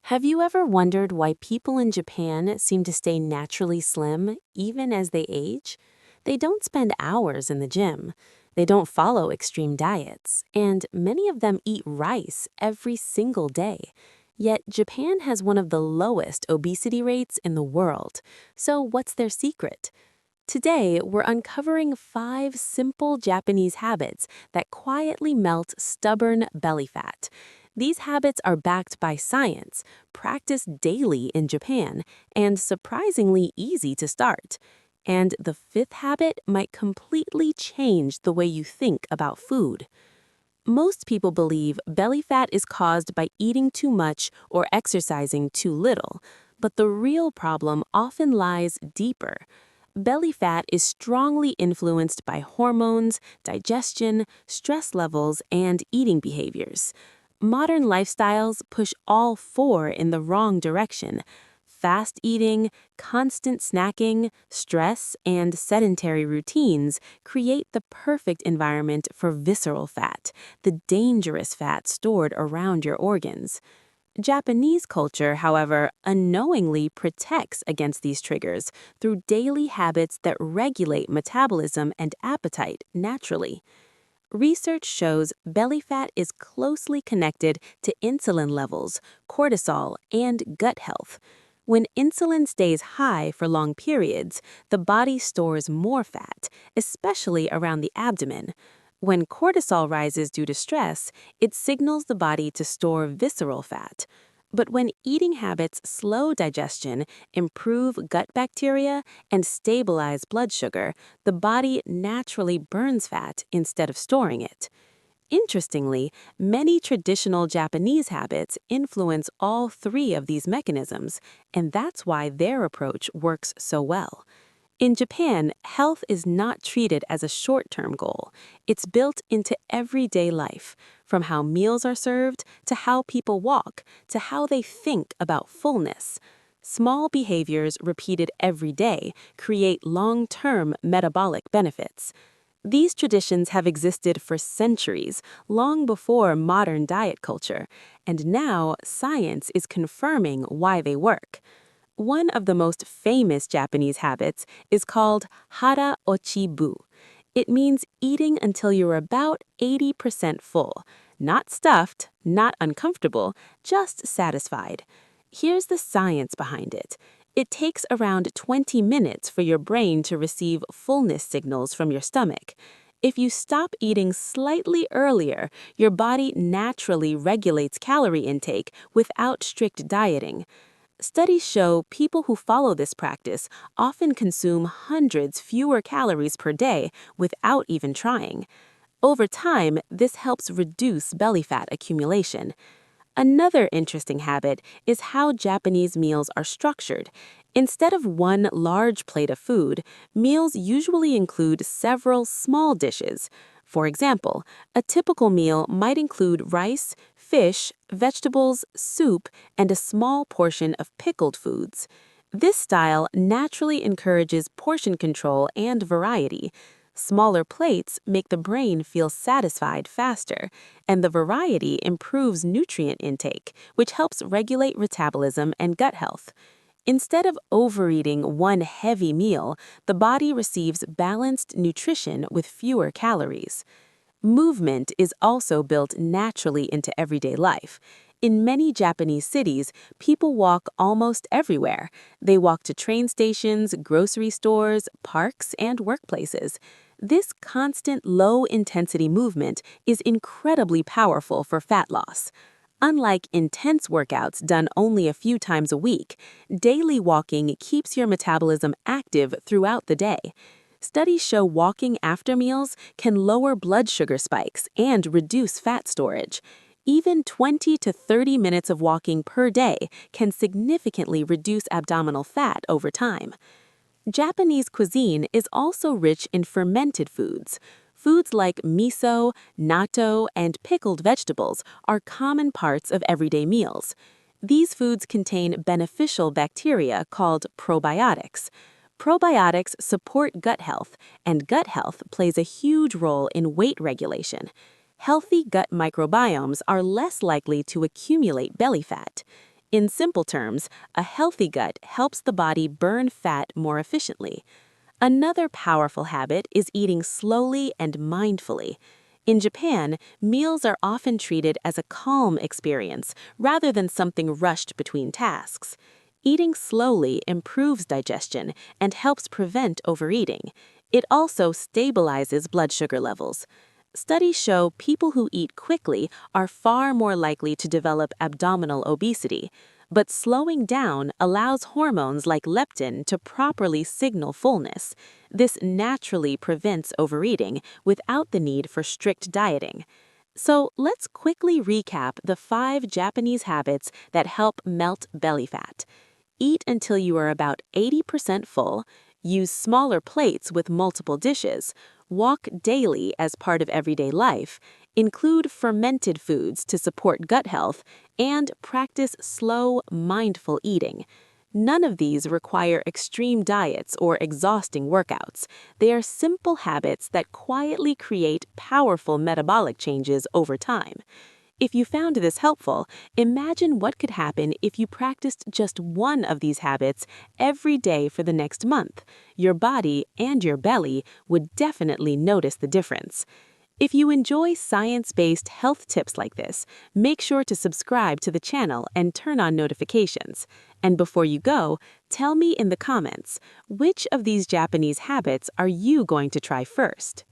Have you ever wondered why people in Japan seem to stay naturally slim even as they age? They don't spend hours in the gym. They don't follow extreme diets, and many of them eat rice every single day. Yet Japan has one of the lowest obesity rates in the world. So what's their secret? Today, we're uncovering 5 simple Japanese habits that quietly melt stubborn belly fat. These habits are backed by science, practiced daily in Japan, and surprisingly easy to start. And the 5th habit might completely change the way you think about food. Most people believe belly fat is caused by eating too much or exercising too little, but the real problem often lies deeper. Belly fat is strongly influenced by hormones, digestion, stress levels, and eating behaviors. Modern lifestyles push all 4 in the wrong direction. Fast eating, constant snacking, stress, and sedentary routines create the perfect environment for visceral fat, the dangerous fat stored around your organs. Japanese culture, however, unknowingly protects against these triggers through daily habits that regulate metabolism and appetite naturally. Research shows belly fat is closely connected to insulin levels, cortisol, and gut health. When insulin stays high for long periods, the body stores more fat, especially around the abdomen. When cortisol rises due to stress, it signals the body to store visceral fat. But when eating habits slow digestion, improve gut bacteria, and stabilize blood sugar, the body naturally burns fat instead of storing it. Interestingly, many traditional Japanese habits influence all 3 of these mechanisms, and that's why their approach works so well. In Japan, health is not treated as a short-term goal. It's built into everyday life, from how meals are served, to how people walk, to how they think about fullness. Small behaviors repeated every day create long-term metabolic benefits. These traditions have existed for centuries, long before modern diet culture, and now science is confirming why they work. One of the most famous Japanese habits is called hara ochibu. It means eating until you're about 80% full, not stuffed, not uncomfortable, just satisfied. Here's the science behind it. It takes around 20 minutes for your brain to receive fullness signals from your stomach. If you stop eating slightly earlier, your body naturally regulates calorie intake without strict dieting. Studies show people who follow this practice often consume hundreds fewer calories per day without even trying. Over time, this helps reduce belly fat accumulation. Another interesting habit is how Japanese meals are structured. Instead of one large plate of food, meals usually include several small dishes. For example, a typical meal might include rice, fish, vegetables, soup, and a small portion of pickled foods. This style naturally encourages portion control and variety. Smaller plates make the brain feel satisfied faster, and the variety improves nutrient intake, which helps regulate metabolism and gut health. Instead of overeating one heavy meal, the body receives balanced nutrition with fewer calories. Movement is also built naturally into everyday life. In many Japanese cities, people walk almost everywhere. They walk to train stations, grocery stores, parks, and workplaces. This constant low-intensity movement is incredibly powerful for fat loss. Unlike intense workouts done only a few times a week, daily walking keeps your metabolism active throughout the day. Studies show walking after meals can lower blood sugar spikes and reduce fat storage. Even 20 to 30 minutes of walking per day can significantly reduce abdominal fat over time. Japanese cuisine is also rich in fermented foods. Foods like miso, natto, and pickled vegetables are common parts of everyday meals. These foods contain beneficial bacteria called probiotics. Probiotics support gut health, and gut health plays a huge role in weight regulation. Healthy gut microbiomes are less likely to accumulate belly fat. In simple terms, a healthy gut helps the body burn fat more efficiently. Another powerful habit is eating slowly and mindfully. In Japan, meals are often treated as a calm experience rather than something rushed between tasks. Eating slowly improves digestion and helps prevent overeating. It also stabilizes blood sugar levels. Studies show people who eat quickly are far more likely to develop abdominal obesity, but slowing down allows hormones like leptin to properly signal fullness. This naturally prevents overeating without the need for strict dieting. So let's quickly recap the 5 Japanese habits that help melt belly fat. Eat until you are about 80% full, use smaller plates with multiple dishes, walk daily as part of everyday life, include fermented foods to support gut health, and practice slow, mindful eating. None of these require extreme diets or exhausting workouts. They are simple habits that quietly create powerful metabolic changes over time. If you found this helpful, imagine what could happen if you practiced just one of these habits every day for the next month. Your body and your belly would definitely notice the difference. If you enjoy science-based health tips like this, make sure to subscribe to the channel and turn on notifications. And before you go, tell me in the comments, which of these Japanese habits are you going to try first?